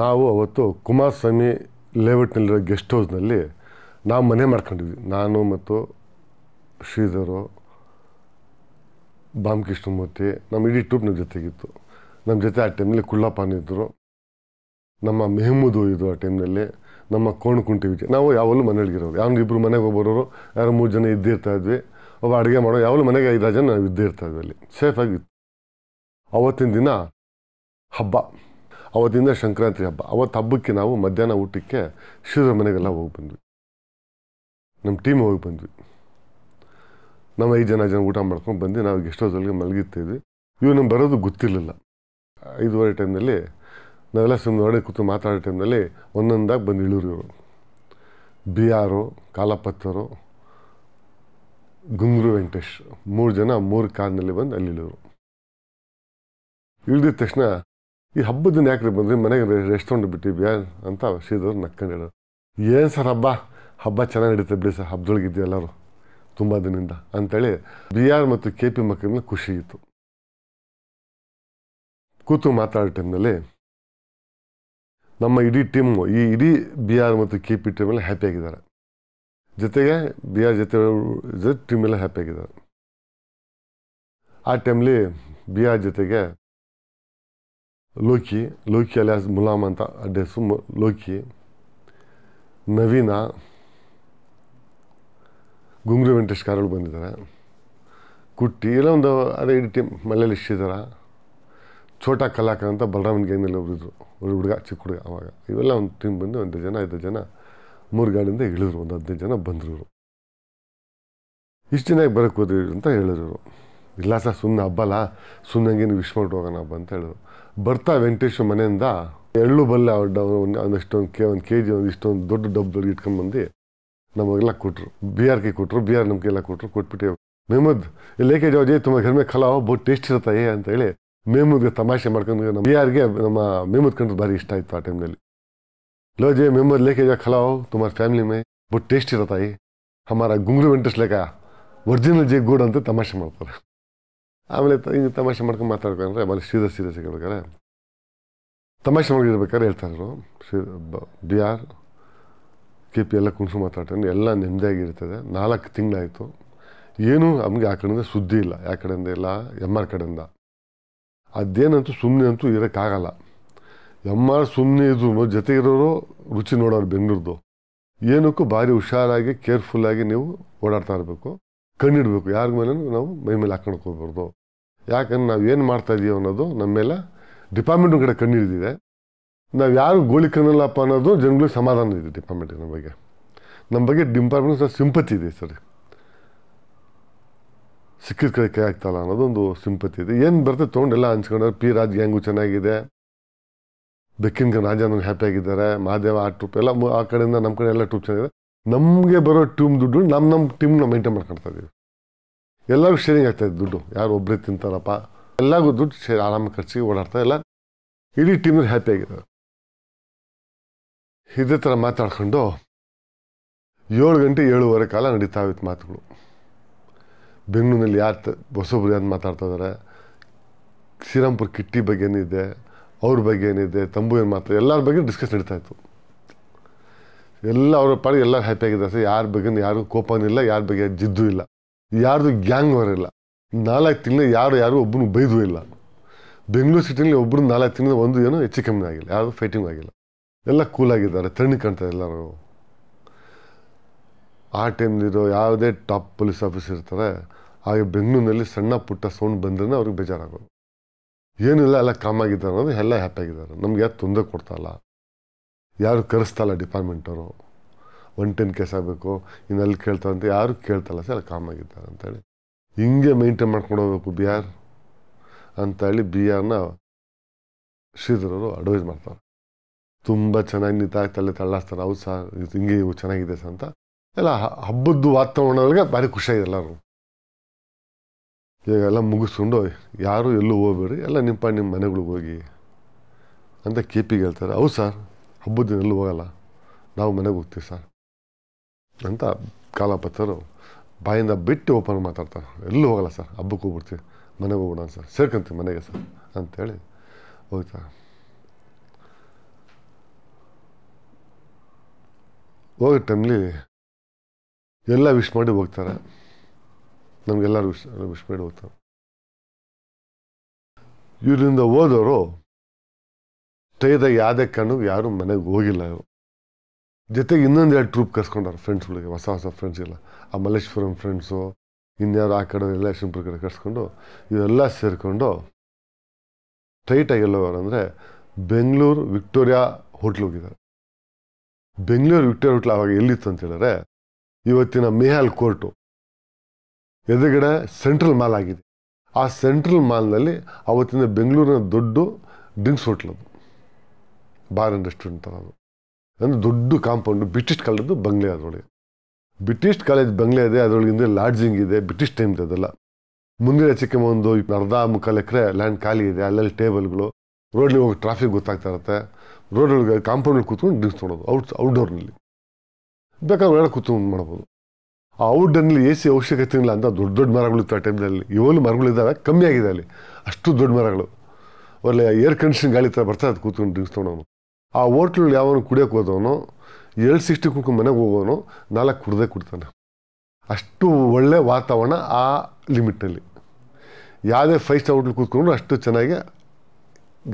ನಾವು ಅವತ್ತು ಕುಮಾರಸ್ವಾಮಿ ಲೇಔಟ್ನಲ್ಲಿರೋ ಗೆಸ್ಟ್ ಹೌಸ್ನಲ್ಲಿ ನಾವು ಮನೆ ಮಾಡ್ಕೊಂಡಿದ್ವಿ. ನಾನು ಮತ್ತು ಶ್ರೀಧರು, ಬಾಮಕೃಷ್ಣಮೂರ್ತಿ, ನಮ್ಮ ಇಡೀ ಟ್ರೂಪ್ ನಮ್ಮ ಜೊತೆಗಿತ್ತು. ನಮ್ಮ ಜೊತೆ ಆ ಟೈಮ್ನಲ್ಲಿ ಕುಳ್ಳಪ್ಪನ ಇದ್ದರು, ನಮ್ಮ ಮೆಹಮೂದು ಇದ್ದರು ಆ ಟೈಮ್ನಲ್ಲಿ, ನಮ್ಮ ಕೋಣಕುಂಟಿ ವಿಜಯ್. ನಾವು ಯಾವಾಗಲೂ ಮನೆಯೊಳಗಿರೋರು, ಯಾವನು ಇಬ್ಬರು ಮನೆಗೆ ಹೋಗ್ಬರೋರು, ಯಾರು 3 ಜನ ಇದ್ದೇ ಇರ್ತಾಯಿದ್ವಿ. ಒಬ್ಬ ಅಡುಗೆ ಮಾಡೋ ಯಾವಾಗಲೂ ಮನೆಗೆ 5 ಜನ ನಾವು ಇದ್ದೇ ಇರ್ತಾಯಿದ್ವಿ. ಅಲ್ಲಿ ಸೇಫಾಗಿತ್ತು. ಅವತ್ತಿನ ದಿನ ಹಬ್ಬ, ಅವತ್ತಿಂದ ಸಂಕ್ರಾಂತಿ ಹಬ್ಬ. ಅವತ್ತು ಹಬ್ಬಕ್ಕೆ ನಾವು ಮಧ್ಯಾಹ್ನ ಊಟಕ್ಕೆ ಶ್ರೀಧರ ಮನೆಗೆಲ್ಲ ಹೋಗಿ ಬಂದ್ವಿ. ನಮ್ಮ ಟೀಮ್ ಹೋಗಿ ಬಂದ್ವಿ. ನಾವು 5 ಜನ ಊಟ ಮಾಡ್ಕೊಂಡು ಬಂದು ನಾವು ಗೆಸ್ಟ್ ಹೌಸಲ್ಲಿ ಮಲಗಿರ್ತಿದ್ವಿ. ಇವು ನಮ್ಗೆ ಬರೋದು ಗೊತ್ತಿರಲಿಲ್ಲ. 5:30 ಟೈಮ್ನಲ್ಲಿ ನಾವೆಲ್ಲ ಸುಮ್ಮನೆ ಹೊರಡೆ ಕೂತು ಮಾತಾಡೋ ಟೈಮ್ನಲ್ಲಿ ಒಂದೊಂದಾಗಿ ಬಂದು ಇಳಿದ್ರು ಇವರು. BR, ಕಾಲಪತ್ತರು, ಗುಂಗ್ರು ವೆಂಕಟೇಶ್ 3 ಜನ 3 ಕಾರ್ನಲ್ಲಿ ಬಂದು ಅಲ್ಲಿ ಇಳಿದ್ರು. ಇಳಿದಿದ ತಕ್ಷಣ ಈ ಹಬ್ಬದನ್ನ ಯಾಕ್ರಿ ಬಂದ್ರಿ, ಮನೆಗೆ ರೆಸ್ಟೋರೆಂಟ್ ಬಿಟ್ಟಿದ್ಯಾ ಅಂತ ಶ್ರೀಧರ್ ನಕ್ಕೊಂಡು ಹೇಳೋರು. ಏನು ಸರ್ ಹಬ್ಬ ಚೆನ್ನಾಗಿ ನಡೀತದೆ ಬಿಡಿ ಸರ್, ಹಬ್ಬದೊಳಗಿದ್ವಿ ಎಲ್ಲರೂ ತುಂಬ ದಿನದಿಂದ ಅಂಥೇಳಿ BR ಮತ್ತು KP ಮಕ್ಕಳನ್ನ ಖುಷಿ ಇತ್ತು. ಕೂತು ಮಾತಾಡೋ ಟೈಮ್ನಲ್ಲಿ ನಮ್ಮ ಇಡೀ ಟೀಮು, ಈ ಇಡೀ BR ಮತ್ತು KP ಟೀಮೆಲ್ಲ ಹ್ಯಾಪಿಯಾಗಿದ್ದಾರೆ. ಜೊತೆಗೆ BR ಜೊತೆ ಟೀಮೆಲ್ಲ ಹ್ಯಾಪಿಯಾಗಿದ್ದಾರೆ. ಆ ಟೈಮ್ಲಿ BR ಜೊತೆಗೆ ಲೋಕಿ ಅಲಿಯಾಸ್ ಮುಲಾಮ್ ಅಂತ ಅಡ್ರೆಸ್ಸು, ಲೋಕಿ, ನವೀನ, ಗುಂಗ್ರು ವೆಂಕಟೇಶ್ ಕಾರೊಳಗೆ ಬಂದಿದ್ದಾರೆ, ಕುಟ್ಟಿ ಎಲ್ಲ ಒಂದು ಅದೇ ಇಡೀ ಟೀಮ್. ಮಲೆಯಲ್ಲಿ ಶ್ರೀಧರ, ಛೋಟಾ ಕಲಾಕರ್ ಅಂತ ಬಲರಾಮನ ಗ್ಯಾಂಗ್ನಲ್ಲಿ ಒಬ್ಬರಿದ್ರು, ಒಂದು ಹುಡುಗ, ಚಿಕ್ಕ ಹುಡುಗ. ಅವಾಗ ಇವೆಲ್ಲ ಒಂದು ಟೀಮ್ ಬಂದು 1 ಜನ 5 ಜನ 3 ಗಾಡಿಯಿಂದ ಇಳಿದ್ರು. ಒಂದು 15 ಜನ ಬಂದರು ಇವರು. ಇಷ್ಟು ಜನ ಬರೋಕ್ಕೆ ಹೋದ್ರಿ ಅಂತ ಹೇಳಿದ್ರು. ಇಲ್ಲ ಸರ್ ಸುಮ್ಮನೆ ಹಬ್ಬಲ್ಲ, ಸುಮ್ಮನೆ ಹಂಗೆ ನೀವು ವಿಶ್ ಮಾಡ್ಬಿಟ್ಟು ಹೋಗೋಣ ಹಬ್ಬ ಅಂತ ಹೇಳಿದ್ರು. ಬರ್ತಾ ವೆಂಕಟೇಶ್ ಮನೆಯಿಂದ ಎಳ್ಳು ಬಲ್ಲೆ ಒಂದಷ್ಟೊಂದು KG ಇಷ್ಟೊಂದು ದೊಡ್ಡ ಡಬ್ಬಲ್ಲಿ ಇಟ್ಕೊಂಡ್ಬಂದು ನಮಗೆಲ್ಲ ಕೊಟ್ಟರು. BRಗೆ ಕೊಟ್ಟರು, BR ನಮಗೆಲ್ಲ ಕೊಟ್ಟರು. ಕೊಟ್ಬಿಟ್ಟು ಮೆಹಮೂದ್ ಲೇಕೆ ಜಾವ್ ಜೈ ತುಂಬ ಘರ್ ಮೇ ಖಲಾವ್ ಬಹುತ್ ಟೇಸ್ಟ್ ಇರುತ್ತೆ ಅಂತ ಹೇಳಿ ಮೆಹಮೂದ್ಗೆ ತಮಾಷೆ ಮಾಡ್ಕೊಂಡು, ನಮ್ಮ BRಗೆ ನಮ್ಮ ಮೆಹಮೂದ್ ಕಂಡ್ರೆ ಭಾರಿ ಇಷ್ಟ ಆಯಿತು ಆ ಟೈಮ್ನಲ್ಲಿ. लो जे मेहमूद लेके जा खिलाओ तुम्हारी फैमिली में बहुत टेस्टी रहता है, हमारा गुंगरू ವೆಂಕಟೇಶ್ ಲೇಕ ಒರಿಜಿನಲ್ ಜೇ ಗೂಡ್ ಅಂತ ತಮಾಷೆ ಮಾಡ್ತಾರೆ. ಆಮೇಲೆ ಹಿಂಗೆ ತಮಾಷೆ ಮಾಡ್ಕೊಂಡು ಮಾತಾಡ್ಕೊಂಡ್ರೆ ಆಮೇಲೆ ಸೀರಿಯಸ್ ಹೇಳ್ಬೇಕಾರೆ ತಮಾಷೆ ಮಾಡಿರ್ಬೇಕಾದ್ರೆ ಹೇಳ್ತಾಯಿದ್ರು BR KP ಎಲ್ಲ ಕುಣಿಸು ಮಾತಾಡ್ಕೊಂಡು ಎಲ್ಲ ನೆಮ್ಮದಿಯಾಗಿರ್ತದೆ. 4 ತಿಂಗಳಾಯಿತು, ಏನೂ ನಮಗೆ ಆ ಕಡೆಯಿಂದ ಸುದ್ದಿ ಇಲ್ಲ. ಯಾವ ಕಡೆಯಿಂದ ಇಲ್ಲ, MR ಕಡೆಯಿಂದ. ಅದೇನಂತೂ ಸುಮ್ಮನೆ ಅಂತೂ ಇರೋಕ್ಕಾಗಲ್ಲ. MR ಸುಮ್ಮನೆ ಇದ್ರು ಜೊತೆಗಿರೋರು ರುಚಿ ನೋಡೋರು ಬೆಂಗಳೂರ್ದು. ಏನಕ್ಕೂ ಭಾರಿ ಹುಷಾರಾಗಿ ಕೇರ್ಫುಲ್ಲಾಗಿ ನೀವು ಓಡಾಡ್ತಾ ಇರಬೇಕು, ಕಣ್ಣಿಡಬೇಕು. ಯಾರ ಮೇಲೆ ನಾವು ಮೈ ಮೇಲೆ ಹಾಕೊಂಡು ಹೋಗ್ಬಾರ್ದು. ಯಾಕಂದ್ರೆ ನಾವು ಏನು ಮಾಡ್ತಾಯಿದ್ದೀವಿ ಅನ್ನೋದು ನಮ್ಮ ಮೇಲೆ ಡಿಪಾರ್ಟ್ಮೆಂಟ್ ಕಡೆ ಕಣ್ಣಿಡಿದಿದೆ. ನಾವು ಯಾರು ಗೋಳಿ ಕಣ್ಣಲ್ಲಪ್ಪ ಅನ್ನೋದು ಜನಗಳಿಗೆ ಸಮಾಧಾನ ಇದೆ ಡಿಪಾರ್ಟ್ಮೆಂಟಿಗೆ. ನಮ್ಮ ಬಗ್ಗೆ ಡಿಪಾರ್ಟ್ಮೆಂಟ್ ಸಿಂಪತಿ ಇದೆ ಸರ್. ಸಿಕ್ಕಿದ ಕಡೆ ಕೈ ಆಗ್ತಾಯಿಲ್ಲ ಅನ್ನೋದೊಂದು ಸಿಂಪತಿ ಇದೆ. ಏನು ಬರ್ತದೆ ತೊಗೊಂಡೆಲ್ಲ ಹಂಚ್ಕೊಂಡ್ರೆ P ರಾಜ್ ಗ್ಯಾಂಗು ಚೆನ್ನಾಗಿದೆ, ಬೆಕ್ಕಿನ ರಾಜ ನನಗೆ ಹ್ಯಾಪಿ ಆಗಿದ್ದಾರೆ, ಮಹಾದೇವ ಆ ಟ್ರೂಪ್ ಎಲ್ಲ ಆ ಕಡೆಯಿಂದ ನಮ್ಮ ಕಡೆ ಎಲ್ಲ ಟ್ರೂಪ್ ಚೆನ್ನಾಗಿದೆ. ನಮಗೆ ಬರೋ ಟೀಮ್ ದುಡ್ಡು ನಮ್ಮ ಟೀಮ್ನ ಮೇಂಟೈನ್ ಮಾಡ್ಕೊಳ್ತಾ ಇದ್ದೀವಿ. ಎಲ್ಲರಿಗೂ ಶೇರಿಂಗ್ ಆಗ್ತಾಯಿದೆ ದುಡ್ಡು. ಯಾರು ಒಬ್ಬರೇ ತಿಂತಾರಪ್ಪ, ಎಲ್ಲರಿಗೂ ದುಡ್ಡು ಆರಾಮಾಗಿ ಖರ್ಚಿಗೆ ಓಡಾಡ್ತಾ ಇಲ್ಲ. ಇಡೀ ಟೀಮ್ನಲ್ಲಿ ಹ್ಯಾಪಿ ಆಗಿದ್ದಾರೆ. ಇದೇ ಥರ ಮಾತಾಡ್ಕೊಂಡು 7 ಗಂಟೆ 7:15 ಕಾಲ ನಡೀತಾ ಇತ್ತು ಮಾತುಗಳು. ಬೆಂಗಳೂರಿನಲ್ಲಿ ಹೊಸೊಬ್ರು ಯಾರು ಮಾತಾಡ್ತಾ ಇದ್ದಾರೆ, ಶ್ರೀರಾಮ್ಪುರ ಕಿಟ್ಟಿ ಬಗ್ಗೆ ಏನಿದೆ, ಅವ್ರ ಬಗ್ಗೆ ಏನಿದೆ, ತಂಬು ಏನು ಮಾತಾಡ್ತಾರೆ, ಎಲ್ಲರ ಬಗ್ಗೆ ಡಿಸ್ಕಸ್ ನಡೀತಾ ಇತ್ತು. ಎಲ್ಲ ಅವರ ಪಾಡಿಗೆ ಎಲ್ಲರೂ ಹ್ಯಾಪಿ ಆಗಿದ್ದಾರೆ ಸರ್. ಯಾರ ಬಗ್ಗೆ ಯಾರಿಗೂ ಕೋಪನೂ ಇಲ್ಲ, ಯಾರ ಬಗ್ಗೆ ಜಿದ್ದು ಇಲ್ಲ, ಯಾರ್ದು ಗ್ಯಾಂಗ್ ಅವರಿಲ್ಲ. 4 ತಿಂಗಳು ಯಾರು ಒಬ್ಬನು ಬೈದೂ ಇಲ್ಲ. ಬೆಂಗಳೂರು ಸಿಟಿಯಲ್ಲಿ ಒಬ್ಬರು 4 ತಿಂಗಳು ಒಂದು ಏನೋ ಹೆಚ್ಚು ಕಮ್ಮಿ ಆಗಿಲ್ಲ, ಯಾರು ಫೈಟಿಂಗ್ ಆಗಿಲ್ಲ. ಎಲ್ಲ ಕೂಲಾಗಿದ್ದಾರೆ, ತಣ್ಣಗೆ ಕಾಣ್ತಾರೆ ಎಲ್ಲರೂ. ಆ ಟೈಮ್ಲಿರೋ ಯಾವುದೇ ಟಾಪ್ ಪೊಲೀಸ್ ಆಫೀಸರ್ ಇರ್ತಾರೆ, ಹಾಗೆ ಬೆಂಗಳೂರಿನಲ್ಲಿ ಸಣ್ಣ ಪುಟ್ಟ ಸೌಂಡ್ ಬಂದ್ರೆ ಅವ್ರಿಗೆ ಬೇಜಾರಾಗೋದು. ಏನಿಲ್ಲ, ಎಲ್ಲ ಕಾಮಾಗಿದ್ದಾರೆ ಅನ್ನೋದು, ಎಲ್ಲ ಹ್ಯಾಪಿ ಆಗಿದ್ದಾರೆ. ನಮ್ಗೆ ಯಾರು ತೊಂದರೆ ಕೊಡ್ತಾಯಿಲ್ಲ, ಯಾರು ಕರೆಸ್ತಾಯಿಲ್ಲ ಡಿಪಾರ್ಟ್ಮೆಂಟವರು. 110 ಕೇಸ್ ಆಗಬೇಕು, ಇನ್ನಲ್ಲಿ ಕೇಳ್ತಾರಂತ ಯಾರು ಕೇಳ್ತಾಯಿಲ್ಲ ಸರ್, ಎಲ್ಲ ಕಾಮಾಗಿದ್ದಾರೆ ಅಂತೇಳಿ ಹಿಂಗೆ ಮೇಂಟೈನ್ ಮಾಡ್ಕೊಂಡು ಹೋಗ್ಬೇಕು BR ಅಂತೇಳಿ BRನ ಶ್ರೀಧರವರು ಅಡ್ವೈಸ್ ಮಾಡ್ತಾರೆ. ತುಂಬ ಚೆನ್ನಾಗಿ ನಿಂತಾಗ್ತಲ್ಲೇ ತಳ್ಳಾಸ್ತಾರೆ. ಹೌದು ಸರ್ ಹಿಂಗೆ ಇವು ಚೆನ್ನಾಗಿದೆ ಸರ್ ಅಂತ ಎಲ್ಲ ಹಬ್ಬದ್ದು ವಾತಾವರಣಗಳಿಗೆ ಭಾರಿ ಖುಷಿಯಾಗಿದೆ ಎಲ್ಲರೂ. ಈಗೆಲ್ಲ ಮುಗಿಸ್ಕೊಂಡು ಯಾರು ಎಲ್ಲೂ ಹೋಗ್ಬೇಡಿ, ಎಲ್ಲ ನಿಮ್ಮ ಮನೆಗಳಿಗೆ ಹೋಗಿ ಅಂತ KPಗೆ ಹೇಳ್ತಾರೆ. ಹೌದು ಸರ್ ಹಬ್ಬದ ದಿನ ಎಲ್ಲೂ ಹೋಗಲ್ಲ, ನಾವು ಮನೆಗೆ ಹೋಗ್ತೀವಿ ಸರ್ ಅಂತ ಕಾಲಪತ್ತರು ಬಾಯಿಂದ ಬಿಟ್ಟು ಓಪನ್ ಮಾತಾಡ್ತಾರೆ. ಎಲ್ಲೂ ಹೋಗಲ್ಲ ಸರ್, ಹಬ್ಬಕ್ಕೆ ಹೋಗ್ಬಿಡ್ತೀವಿ, ಮನೆಗೆ ಹೋಗ್ಬಿಡೋಣ ಸರ್, ಸೇರ್ಕೊಂತೀವಿ ಮನೆಗೆ ಸರ್ ಅಂತೇಳಿ ಹೋಗ್ತಾರೆ. ಹೋಗೋ ಟೈಮ್ಲಿ ಎಲ್ಲ ವಿಶ್ ಮಾಡಿ ಹೋಗ್ತಾರೆ, ನಮಗೆಲ್ಲರೂ ವಿಶ್ ಮಾಡಿ ಹೋಗ್ತಾರೆ. ಇವರಿಂದ ಹೋದವರು ಸ್ಟೇದಾಗ ಯಾವುದೇ ಕಾರಣಕ್ಕೂ ಯಾರು ಮನೆಗೆ ಹೋಗಿಲ್ಲ. ಇವರು ಜೊತೆಗೆ ಇನ್ನೊಂದು 2 ಟ್ರೂಪ್ ಕರ್ಸ್ಕೊಂಡಾರೆ ಫ್ರೆಂಡ್ಸ್ಗಳಿಗೆ, ಹೊಸ ಫ್ರೆಂಡ್ಸ್ಗೆಲ್ಲ. ಆ ಮಲ್ಲೇಶ್ವರಂ ಫ್ರೆಂಡ್ಸು, ಇನ್ಯಾರು ಆ ಕಡೆ ಎಲ್ಲ ಶಿಂಪುರ ಕಡೆ ಕರ್ಸ್ಕೊಂಡು ಇವೆಲ್ಲ ಸೇರಿಕೊಂಡು ಸ್ಟ್ರೈಟಾಗಿ ಎಲ್ಲೋರು ಅಂದರೆ ಬೆಂಗಳೂರು ವಿಕ್ಟೋರಿಯಾ ಹೋಟ್ಲ್ ಹೋಗಿದ್ದಾರೆ. ಬೆಂಗಳೂರು ವಿಕ್ಟೋರಿಯಾ ಹೋಟ್ಲ್ ಆವಾಗ ಎಲ್ಲಿತ್ತು ಅಂತ ಹೇಳಿದ್ರೆ ಇವತ್ತಿನ ಮೇಹಾಲ್ ಕೋರ್ಟು ಎದುರುಗಡೆ ಸೆಂಟ್ರಲ್ ಮಾಲ್ ಆಗಿದೆ. ಆ ಸೆಂಟ್ರಲ್ ಮಾಲ್ನಲ್ಲಿ ಅವತ್ತಿನ ಬೆಂಗಳೂರಿನ ದೊಡ್ಡ ಡ್ರಿಂಕ್ಸ್ ಹೋಟ್ಲ್ ಅದು, ಬಾರ್ ಆ್ಯಂಡ್ ರೆಸ್ಟೋರೆಂಟ್ ಥರ. ಅದು ಅಂದರೆ ದೊಡ್ಡ ಕಾಂಪೌಂಡು, ಬ್ರಿಟಿಷ್ ಕಾಲದ್ದು ಬಂಗ್ಲೆ. ಅದರೊಳಗೆ ಬ್ರಿಟಿಷ್ ಕಾಲೇಜ್ ಬಂಗ್ಲೆ ಇದೆ, ಅದರೊಳಗಿಂದ ಲಾಡ್ಜಿಂಗ್ ಇದೆ, ಬ್ರಿಟಿಷ್ ಟೈಮ್ದು ಅದೆಲ್ಲ. ಮುಂದೆ ಚಿಕ್ಕ ಒಂದು 1.5-3 ಎಕರೆ ಲ್ಯಾಂಡ್ ಖಾಲಿ ಇದೆ, ಅಲ್ಲಲ್ಲಿ ಟೇಬಲ್ಗಳು, ರೋಡ್ಲಿ ಹೋಗಿ ಟ್ರಾಫಿಕ್ ಗೊತ್ತಾಗ್ತಾ ಇರುತ್ತೆ. ರೋಡೊಳಗೆ ಕಾಂಪೌಂಡಲ್ಲಿ ಕೂತ್ಕೊಂಡು ಡ್ರಿಂಕ್ಸ್ ತೊಗೊಳೋದು. ಔಟ್ಡೋರ್ನಲ್ಲಿ ಬೇಕಾದ್ರೆ ಒಳಗಡೆ ಕೂತ್ಕೊಂಡು ಮಾಡ್ಬೋದು. ಆ ಔಟ್ಡೋರ್ನಲ್ಲಿ AC ಅವಶ್ಯಕತೆ ಇಲ್ಲ ಅಂತ ದೊಡ್ಡ ಮರಗಳಿತ್ತು ಆ ಟೈಮ್ನಲ್ಲಿ. ಇವಾಗಲೂ ಮರಗಳಿದ್ದಾವೆ, ಕಮ್ಮಿ ಆಗಿದೆ ಅಲ್ಲಿ, ಅಷ್ಟು ದೊಡ್ಡ ಮರಗಳು. ಒಳ್ಳೆ ಏರ್ ಕಂಡೀಷನ್ ಗಾಳಿ ಥರ ಬರ್ತಾ ಅದು ಕೂತ್ಕೊಂಡು ಡ್ರಿಂಕ್ಸ್ ತೊಗೊಳೋನು. ಆ ಹೋಟ್ಲಲ್ಲಿ ಯಾವನು ಕುಡಿಯೋಕೆ ಹೋದವನು 760 ಕುಡ್ಕೊಂಡು ಮನೆಗೆ ಹೋಗೋನು 4 ಕುಡ್ದೇ ಕುಡ್ತಾನೆ. ಅಷ್ಟು ಒಳ್ಳೆ ವಾತಾವರಣ ಆ ಲಿಮಿಟ್ನಲ್ಲಿ. ಯಾವುದೇ 5 ಸ್ಟಾರ್ ಹೋಟ್ಲ್ ಕೂತ್ಕೊಂಡ್ರು ಅಷ್ಟು ಚೆನ್ನಾಗಿ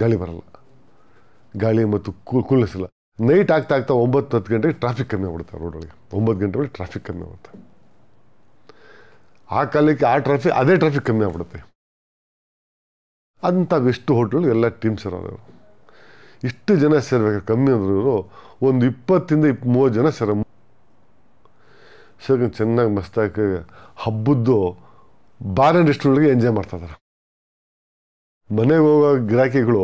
ಗಾಳಿ ಬರಲ್ಲ, ಗಾಳಿ ಮತ್ತು ಕೂಲ್ನೆಸ್ ಇಲ್ಲ. ನೈಟ್ ಆಗ್ತಾ 9-10 ಗಂಟೆಗೆ ಟ್ರಾಫಿಕ್ ಕಮ್ಮಿ ಆಗ್ಬಿಡುತ್ತೆ ರೋಡೊಳಗೆ. 9 ಗಂಟೆ ಒಳಗೆ ಟ್ರಾಫಿಕ್ ಕಮ್ಮಿ ಆಗುತ್ತೆ. ಆ ಕಾಲಕ್ಕೆ ಅದೇ ಟ್ರಾಫಿಕ್ ಕಮ್ಮಿ ಆಗ್ಬಿಡುತ್ತೆ. ಅಂಥ ಎಷ್ಟು ಹೋಟ್ಲು ಎಲ್ಲ ಟೀಮ್ಸ್ ಇರೋರು. ಇಷ್ಟು ಜನ ಸೇರ್ಬೇಕು, ಕಮ್ಮಿ ಅಂದರು ಇವರು ಒಂದು 20-30 ಜನ ಸೇರ್ಕೊಂಡು ಚೆನ್ನಾಗಿ ಮಸ್ತಾಗಿ ಹಬ್ಬದ್ದು ಬಾರ್ ಆ್ಯಂಡ್ ರೆಸ್ಟೋರೆಂಟ್ಗೆ ಎಂಜಾಯ್ ಮಾಡ್ತಾಯಿದ್ದಾರೆ. ಮನೆಗೆ ಹೋಗೋ ಗಿರಾಕಿಗಳು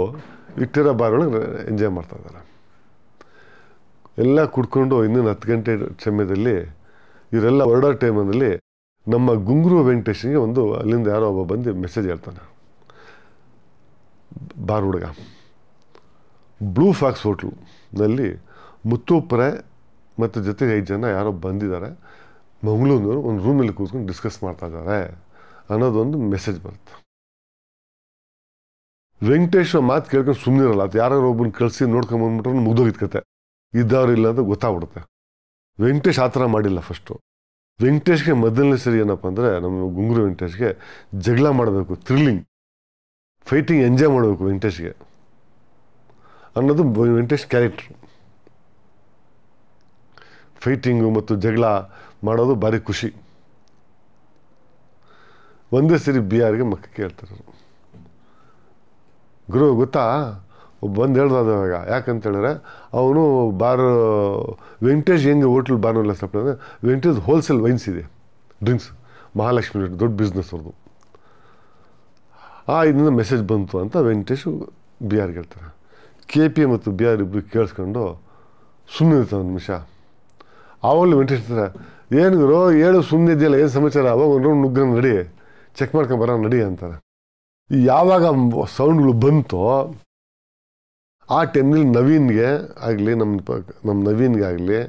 ಇಟ್ಟಿರೋ ಬಾರ್ ಒಳಗೆ ಎಂಜಾಯ್ ಮಾಡ್ತಾಯಿದ್ದಾರೆ. ಎಲ್ಲ ಕುಡ್ಕೊಂಡು ಇನ್ನೊಂದು 10 ಗಂಟೆ ಸಮಯದಲ್ಲಿ ಇವರೆಲ್ಲ ಹೊರಡೋ ಟೈಮಲ್ಲಿ ನಮ್ಮ ಗುಂಗ್ರು ವೆಂಕಟೇಶನ್ಗೆ ಒಂದು ಅಲ್ಲಿಂದ ಯಾರೋ ಒಬ್ಬ ಬಂದು ಮೆಸೇಜ್ ಹೇಳ್ತಾನೆ. ಬಾರ್ ಹುಡುಗ ಬ್ಲೂ ಫಾಕ್ಸ್ ಹೋಟ್ಲುನಲ್ಲಿ ಮುತ್ತುಪುರೆ ಮತ್ತು ಜೊತೆಗೆ 5 ಜನ ಯಾರೋ ಬಂದಿದ್ದಾರೆ, ಮಂಗಳೂರಿನವರು ಒಂದು ರೂಮಲ್ಲಿ ಕೂತ್ಕೊಂಡು ಡಿಸ್ಕಸ್ ಮಾಡ್ತಾ ಇದ್ದಾರೆ ಅನ್ನೋದೊಂದು ಮೆಸೇಜ್ ಬರುತ್ತೆ. ವೆಂಕಟೇಶ್ ಮಾತು ಕೇಳ್ಕೊಂಡು ಸುಮ್ಮನಿರಲ್ಲ. ಅದು ಯಾರು ಒಬ್ಬನ ಕಳಿಸಿ ನೋಡ್ಕೊಂಬಂದ್ಬಿಟ್ರೆ ಮುಗ್ದೋಗಿದ್ ಕತೆ, ಇದ್ದವ್ರು ಇಲ್ಲ ಅಂತ ಗೊತ್ತಾಗ್ಬಿಡುತ್ತೆ. ವೆಂಕಟೇಶ್ ಆ ಥರ ಮಾಡಿಲ್ಲ. ಫಸ್ಟು ವೆಂಕಟೇಶ್ಗೆ ಮೊದಲನೇ ಸರಿ ಏನಪ್ಪ ಅಂದರೆ ನಮ್ಮ ಗುಂಗ್ರು ವೆಂಕಟೇಶ್ಗೆ ಜಗಳ ಮಾಡಬೇಕು, ಥ್ರಿಲ್ಲಿಂಗ್ ಫೈಟಿಂಗ್ ಎಂಜಾಯ್ ಮಾಡಬೇಕು ವೆಂಕಟೇಶ್ಗೆ ಅನ್ನೋದು ವೆಂಕಟೇಶ್ ಕ್ಯಾರೆಕ್ಟ್ರು. ಫೈಟಿಂಗು ಮತ್ತು ಜಗಳ ಮಾಡೋದು ಭಾರಿ ಖುಷಿ. ಒಂದೇ ಸರಿ BRಗೆ ಮಕ್ಕ ಕೇಳ್ತಾರೆ, ಗುರು ಗೊತ್ತಾ ಬಂದು ಹೇಳ್ದ ಇವಾಗ. ಯಾಕಂತ ಹೇಳಿದ್ರೆ ಅವನು ವೆಂಕಟೇಶ್ ಹೆಂಗೆ ಹೋಟ್ಲ್ ಬಾರ್ನೆಲ್ಲ ಸಪ್ಲೈ ಅಂದರೆ ವೆಂಕಟೇಶ್ ಹೋಲ್ಸೇಲ್ ವೈನ್ಸ್ ಇದೆ, ಡ್ರಿಂಕ್ಸ್, ಮಹಾಲಕ್ಷ್ಮಿ ದೊಡ್ಡ ಬಿಸ್ನೆಸ್ ಅವ್ರದ್ದು. ಇದರಿಂದ ಮೆಸೇಜ್ ಬಂತು ಅಂತ ವೆಂಕಟೇಶು BRಗೆ ಹೇಳ್ತಾರೆ. KP ಮತ್ತು BR ಇಬ್ಬರು ಕೇಳಿಸ್ಕೊಂಡು ಸುಮ್ಮನೆ ಇರ್ತಾರೆ ಒಂದು ನಿಮಿಷ. ಆವಾಗಲೂ ವೆಂಕಟೇಶ್ ಇರ್ತಾರೆ, ಏನು ಗುರು ಹೇಳು ಸುಮ್ಮನೆ ಇದೆಯಲ್ಲ, ಏನು ಸಮಾಚಾರ, ಅವಾಗ ಒಂದು ರೌಂಡ್ ನುಗ್ಗ ನಡಿ, ಚೆಕ್ ಮಾಡ್ಕೊಂಬರ ನಡಿ ಅಂತಾರೆ. ಯಾವಾಗ ಸೌಂಡ್ಗಳು ಬಂತೋ ಆ ಟೈಮ್ನಲ್ಲಿ ನವೀನ್ಗೆ ಆಗಲಿ, ನಮ್ಮ ನವೀನ್ಗೆ ಆಗಲಿ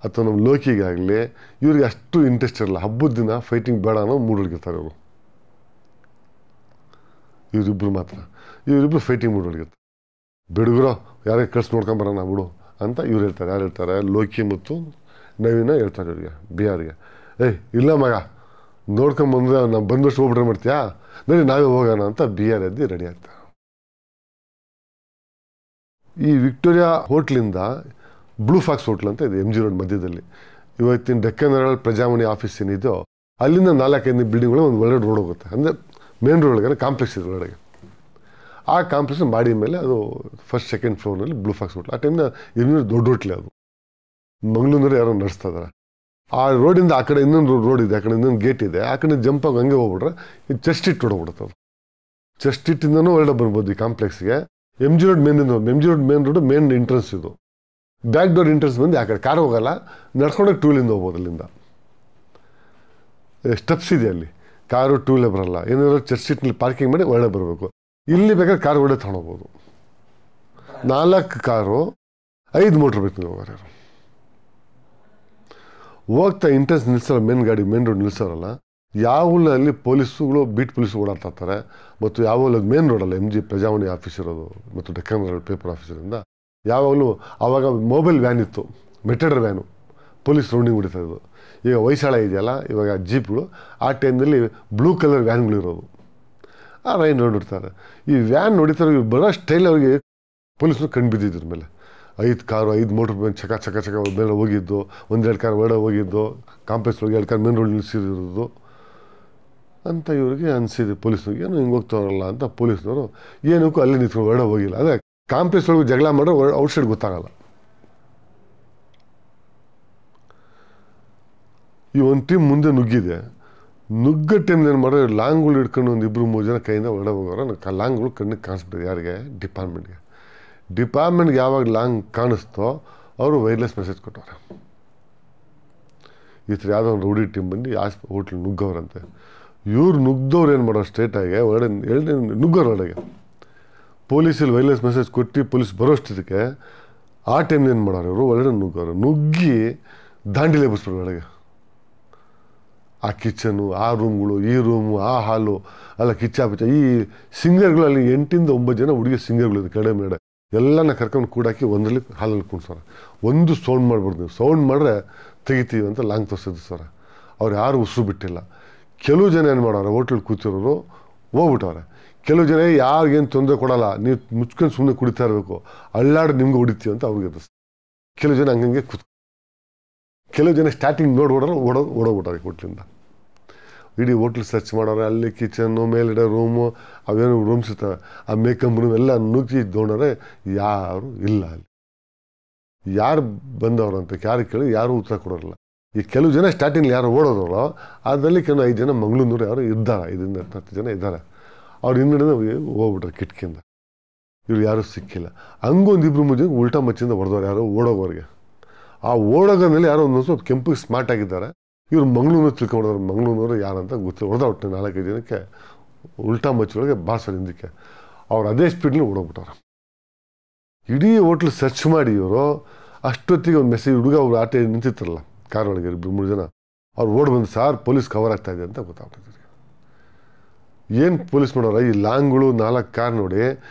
ಅಥವಾ ನಮ್ಮ ಲೋಕಿಗೆ ಆಗಲಿ ಇವ್ರಿಗೆ ಅಷ್ಟು ಇಂಟ್ರೆಸ್ಟ್ ಇರಲ್ಲ. ಹಬ್ಬದ ದಿನ ಫೈಟಿಂಗ್ ಬೇಡ ಅನ್ನೋ ಮೂಡೊಳಗಿರ್ತಾರೆ ಇವರು. ಇವರಿಬ್ಬರು ಮಾತ್ರ, ಇವರಿಬ್ಬರು ಫೈಟಿಂಗ್ ಮೂಡೊಳಗಿರ್ತಾರೆ. ಬಿಡುಗರೋ ಯಾರೇ ಕಳ್ಸಿ ನೋಡ್ಕೊಂಬರೋಣ ಬಿಡು ಅಂತ ಇವ್ರು ಹೇಳ್ತಾರೆ. ಯಾರು ಹೇಳ್ತಾರೆ? ಲೋಕಿ ಮತ್ತು ನವೀನ ಹೇಳ್ತಾರೆ ಇವ್ರಿಗೆ, BRಗೆ. ಇಲ್ಲ ಮಗ, ನೋಡ್ಕೊಂಬಂದ್ರೆ ನಾವು ಬಂದಷ್ಟು ಹೋಗ್ಬಿಟ್ರೆ ಮಾಡ್ತೀಯಾ, ನೋಡಿ ನಾವೇ ಹೋಗೋಣ ಅಂತ BR ಎದ್ದು ರೆಡಿ ಆಗ್ತಾರೆ. ಈ ವಿಕ್ಟೋರಿಯಾ ಹೋಟ್ಲಿಂದ ಬ್ಲೂ ಫಾಕ್ಸ್ ಹೋಟ್ಲ್ ಅಂತ ಇದೆ MG ರೋಡ್ ಮಧ್ಯದಲ್ಲಿ. ಇವತ್ತಿನ ಡೆಕ್ಕನ್ ಹೆರಾಲ್ಡ್ ಪ್ರಜಾವಾಣಿ ಆಫೀಸ್ ಏನಿದೆಯೋ ಅಲ್ಲಿಂದ 4-5 ಬಿಲ್ಡಿಂಗ್ಗಳು ಒಂದು ಒಳ್ಳೆ ರೋಡ್ ಹೋಗುತ್ತೆ. ಅಂದರೆ ಮೇನ್ ರೋಡ್ ಒಳಗೆ ಕಾಂಪ್ಲೆಕ್ಸ್ ಇದೆ ಒಳಗೆ. ಆ ಕಾಂಪ್ಲೆಕ್ಸ್ನ ಮಾಡಿ ಮೇಲೆ ಅದು ಫಸ್ಟ್ ಸೆಕೆಂಡ್ ಫ್ಲೋರ್ನಲ್ಲಿ ಬ್ಲೂ ಫಾಕ್ಸ್ ಹೋಟ್ಲ್. ಆ ಟೈಮ್ನ ಇನ್ನೊಂದು ದೊಡ್ಡ ಹೋಟ್ಲೆ ಅದು, ಮಂಗಳೂರಿನವ್ರು ಯಾರೋ ನಡೆಸ್ತಾ ಇದ್ದಾರೆ. ಆ ರೋಡಿಂದ ಆ ಕಡೆ ಇನ್ನೊಂದು ರೋಡ್ ಇದೆ, ಆ ಕಡೆ ಇನ್ನೊಂದು ಗೇಟ್ ಇದೆ, ಆ ಕಡೆ ಜಂಪ್ ಆಗಿ ಹಂಗೆ ಹೋಗ್ಬಿಟ್ರೆ ಇದು ಚರ್ಚ್ ಸ್ಟ್ರೀಟ್ ರೋಡ್ ಹೋಗ್ಬಿಡುತ್ತೆ. ಅದು ಚರ್ಚ್ ಸ್ಟ್ರೀಟಿಂದನೂ ಹೊರಡೆ ಬರ್ಬೋದು ಈ ಕಾಂಪ್ಲೆಕ್ಸ್ಗೆ. MG road main road main entrance ಇದು. ಬ್ಯಾಕ್ ಡೋರ್ ಎಂಟ್ರೆನ್ಸ್ ಬಂದು ಆ ಕಡೆ ಕಾರ್ ಹೋಗಲ್ಲ, ನಡ್ಕೊಂಡೋಗಿ 2 ವೀಲಿಂದ ಹೋಗ್ಬೋದು. ಅಲ್ಲಿಂದ ಸ್ಟೆಪ್ಸ್ ಇದೆ, ಅಲ್ಲಿ ಕಾರು 2 ವೀಲರ್ ಬರಲ್ಲ. ಏನಾದ್ರು ಚರ್ಚ್ ಸ್ಟ್ರೀಟ್ನಲ್ಲಿ ಪಾರ್ಕಿಂಗ್ ಮಾಡಿ ಹೊರಡೆ ಬರಬೇಕು. ಇಲ್ಲಿ ಬೇಕಾದ್ರೆ ಕಾರ್ ಹೊರಡೆ ತಗೊಂಡೋಗ್ಬೋದು. 4 ಕಾರು 5 ಮೋಟ್ರ್ ಬೇಕು ನೀವು ಹೋಗೋರು. ಹೋಗ್ತಾ ಇಂಟ್ರೆನ್ಸ್ ನಿಲ್ಸಲ್ಲ, ಮೇನ್ ರೋಡ್ ನಿಲ್ಸೋರಲ್ಲ. ಯಾವಲ್ಲಿ ಪೊಲೀಸುಗಳು ಬೀಟ್ ಪೊಲೀಸ್ ಓಡಾಡ್ತಾ ಇರ್ತಾರೆ. ಮತ್ತು ಯಾವಾಗಲೂ ಅದು ಮೇನ್ ರೋಡಲ್ಲ MG ಪ್ರಜಾವಾಣಿ ಆಫೀಸ್ ಇರೋದು ಮತ್ತು ಡೆಕ್ಕನ್ ಹೆರಾಲ್ಡ್ ಪೇಪರ್ ಆಫೀಸರಿಂದ. ಯಾವಾಗಲೂ ಆವಾಗ ಮೊಬೈಲ್ ವ್ಯಾನ್ ಇತ್ತು, ಮೆಟೆಡರ್ ವ್ಯಾನು, ಪೊಲೀಸ್ ರೌಂಡಿಂಗ್ ಹೊಡಿತಾಯಿದ್ದು. ಈಗ ಹೊಯ್ಸಳ ಇದೆಯಲ್ಲ ಇವಾಗ ಜೀಪ್ಗಳು, ಆ ಟೈಮ್ನಲ್ಲಿ ಬ್ಲೂ ಕಲರ್ ವ್ಯಾನ್ಗಳಿರೋದು, ಆ ರೈನ್ ಹೊಡಿತಾರೆ. ಈ ವ್ಯಾನ್ ಹೊಡಿತಾರೆ, ಇವ್ರು ಬರೋ ಸ್ಟೈಲ್ ಅವ್ರಿಗೆ ಪೊಲೀಸ್ರು ಕಂಡು ಬಿದ್ದಿದ್ರ ಮೇಲೆ 5 ಕಾರು 5 ಮೋಟ್ರ್ ಬಂದು ಚಕ ಚಕ ಚಕ ಮೇಲೆ ಹೋಗಿದ್ದು, 1-2 ಕಾರ್ ಹೊರಡೆ ಹೋಗಿದ್ದು, ಕಾಂಪ್ಲೆಕ್ಸ್ ಹೋಗಿ 2 ಕಾರ್ ಮೇನ್ ರೋಡ್ ನಿಲ್ಲಿಸಿರೋದು ಅಂತ ಇವ್ರಿಗೆ ಅನಿಸಿದೆ. ಪೊಲೀಸ್ನವ್ರಿಗೆ ಏನು ಹಿಂಗೆ ಹೋಗ್ತಾರಲ್ಲ ಅಂತ ಪೊಲೀಸ್ನವರು ಏನಕ್ಕೂ ಅಲ್ಲಿ ನಿಂತ್ಕೊಂಡು ಹೊರಡೆ ಹೋಗಿಲ್ಲ. ಅದೇ ಕಾಂಪ್ಲೆಕ್ಸ್ ಒಳಗೆ ಜಗಳ ಮಾಡೋ ಔಟ್ಸೈಡ್ ಗೊತ್ತಾಗಲ್ಲ. ಈ ಒಂದು ಟೀಮ್ ಮುಂದೆ ನುಗ್ಗಿದೆ. ನುಗ್ಗೋ ಟೈಮ್ ಏನು ಮಾಡೋ ಲಾಂಗ್ಗಳು ಹಿಡ್ಕೊಂಡು 1-2-3 ಜನ ಕೈಯಿಂದ ಹೊರಡೆ ಹೋಗೋರು. ಲಾಂಗ್ಗಳು ಕಣ್ಣಿಗೆ ಕಾಣಿಸ್ಬಿಟ್ಟಿದೆ. ಯಾರಿಗೆ? ಡಿಪಾರ್ಟ್ಮೆಂಟ್ಗೆ ಯಾವಾಗ ಲಾಂಗ್ ಕಾಣಿಸ್ತೋ ಅವರು ವೈರ್ಲೆಸ್ ಮೆಸೇಜ್ ಕೊಟ್ಟವ್ರೆ. ಈ ಥರ ಯಾವುದೋ ಒಂದು ರೌಡಿ ಟೀಮ್ ಬಂದು ಹೋಟ್ಲ್ ನುಗ್ಗವ್ರಂತೆ. ಇವ್ರು ನುಗ್ದವ್ರು ಏನು ಮಾಡೋರು ಸ್ಟ್ರೇಟಾಗಿ ಹೊರಡೆ ನುಗ್ಗೋರು ಹೊರಡೆಗೆ. ಪೊಲೀಸಲ್ಲಿ ವೈರ್ಲೆಸ್ ಮೆಸೇಜ್ ಕೊಟ್ಟು ಪೊಲೀಸ್ ಬರೋಷ್ಟಕ್ಕೆ ಆ ಟೈಮ್ ಏನು ಮಾಡೋರು ಇವರು ಒಳಗಡೆ ನುಗ್ಗೋರು. ನುಗ್ಗಿ ದಾಂಡಿಲೆ ಬಸ್ಬಿಡ್ರು ಒಳಗೆ. ಆ ಕಿಚನು, ಆ ರೂಮ್ಗಳು, ಈ ರೂಮು, ಆ ಹಾಲು ಅಲ್ಲ ಕಿಚ್ಚ ಈ ಸಿಂಗರ್ಗಳು ಅಲ್ಲಿ 8-9 ಜನ ಹುಡುಗಿ ಸಿಂಗರ್ಗಳು ಕಡೆ ಮೇಡೆ ಎಲ್ಲನ ಕರ್ಕೊಂಡು ಕೂಡಾಕಿ ಒಂದರಲ್ಲಿ ಹಾಲಲ್ಲಿ ಕುಣ್ಸೋರು. ಒಂದು ಸೌಂಡ್ ಮಾಡ್ಬಿಡ್ದು, ನೀವು ಸೌಂಡ್ ಮಾಡಿದ್ರೆ ತೆಗಿತೀವಿ ಅಂತ ಲಾಂಗ್ ತೋರಿಸಿದ್ರು ಸರ್. ಅವ್ರು ಯಾರು ಉಸಿರು ಬಿಟ್ಟಿಲ್ಲ. ಕೆಲವು ಜನ ಏನು ಮಾಡೋರು ಹೋಟ್ಲಲ್ಲಿ ಕೂತಿರೋರು ಹೋಗ್ಬಿಟ್ಟವ್ರೆ. ಕೆಲವು ಜನ ಯಾರಿಗೇನು ತೊಂದರೆ ಕೊಡೋಲ್ಲ, ನೀವು ಮುಚ್ಕೊಂಡು ಸುಮ್ಮನೆ ಕುಡಿತಾ ಇರಬೇಕು, ಅಳ್ಳಾಡಿ ನಿಮ್ಗೆ ಹೊಡಿತೀವಿ ಅಂತ ಅವ್ರಿಗೆ ಅದು. ಕೆಲವು ಜನ ಹಂಗಂಗೆ ಕೆಲವು ಜನ ಸ್ಟಾರ್ಟಿಂಗ್ ಓಡೋಗ್ಬಿಟ್ಟವ್ರೆ ಹೋಟ್ಲಿಂದ. ಇಡೀ ಹೋಟ್ಲ್ ಸರ್ಚ್ ಮಾಡೋರೆ. ಅಲ್ಲಿ ಕಿಚನ್ನು, ಮೇಲಿಡೋ ರೂಮು, ಅವೇನು ರೂಮ್ಸ್ ಇರ್ತವೆ, ಆ ಮೇಕಪ್ ರೂಮ್ ಎಲ್ಲ ನುಗ್ಗಿ ತೊಗೊಂಡ್ರೆ ಯಾರು ಇಲ್ಲ ಅಲ್ಲಿ. ಯಾರು ಬಂದವ್ರಂತ ಯಾರು ಕೇಳಿ ಯಾರೂ ಉತ್ತರ ಕೊಡೋರಿಲ್ಲ. ಈ ಕೆಲವು ಜನ ಸ್ಟಾರ್ಟಿಂಗ್ ಯಾರು ಓಡೋದವರು ಅದರಲ್ಲಿ ಕೆಲವು 5 ಜನ ಮಂಗಳೂರು ಯಾರು ಇದ್ದಾರೆ, 5-10 ಜನ ಇದ್ದಾರೆ. ಅವ್ರು ಹಿಂದ್ಗಡೆ ಹೋಗ್ಬಿಟ್ರೆ ಕಿಟಕಿಯಿಂದ. ಇವ್ರು ಯಾರೂ ಸಿಕ್ಕಿಲ್ಲ. ಹಂಗೊಂದು 2-3 ಜನ ಉಲ್ಟಾ ಮಚ್ಚಿಂದ ಹೊಡೆದವ್ರು ಯಾರೋ ಓಡೋಗೋರಿಗೆ. ಆ ಓಡೋಗನಲ್ಲಿ ಯಾರೋ ಒಂದು ಸ್ವಲ್ಪ ಕೆಂಪಿಗೆ ಸ್ಮಾರ್ಟ್ ಆಗಿದ್ದಾರೆ. ಇವ್ರು ಮಂಗಳೂರು ತಿಳ್ಕೊಂಡ್ರು. ಮಂಗಳೂರು ಯಾರಂತ ಗೊತ್ತಿಲ್ಲ. ಹೊಡೆದೊಟ್ಟೆ 4-5 ಜನಕ್ಕೆ ಉಲ್ಟಾ ಮಚ್ಚೊಳಗೆ ಬಾಸಲ್ಲಿ ಹಿಂದಕ್ಕೆ. ಅವ್ರು ಅದೇ ಸ್ಪೀಡ್ನಲ್ಲಿ ಓಡೋಗ್ಬಿಟ್ಟವ್ರು. ಇಡೀ ಹೋಟ್ಲು ಸರ್ಚ್ ಮಾಡಿ ಇವರು ಅಷ್ಟೊತ್ತಿಗೆ ಒಂದು ಮೆಸೇಜ್, ಹುಡುಗ ಅವ್ರು ಆಟೆ ನಿಂತಿರ್ತಾರಲ್ಲ ಕಾರ್ ಒಳಗೆ 2-3 ಜನ, ಅವ್ರು ಓಡಿ ಬಂದು ಸಾರ್ ಪೊಲೀಸ್ ಕವರ್ ಆಗ್ತಾ ಇದೆ ಅಂತ ಗೊತ್ತಾಗ್ತದೆ. ಏನು ಪೊಲೀಸ್ ಮಾಡೋರ ಈ ಲಾಂಗ್ಗಳು 4 ಕಾರ್ ನೋಡಿ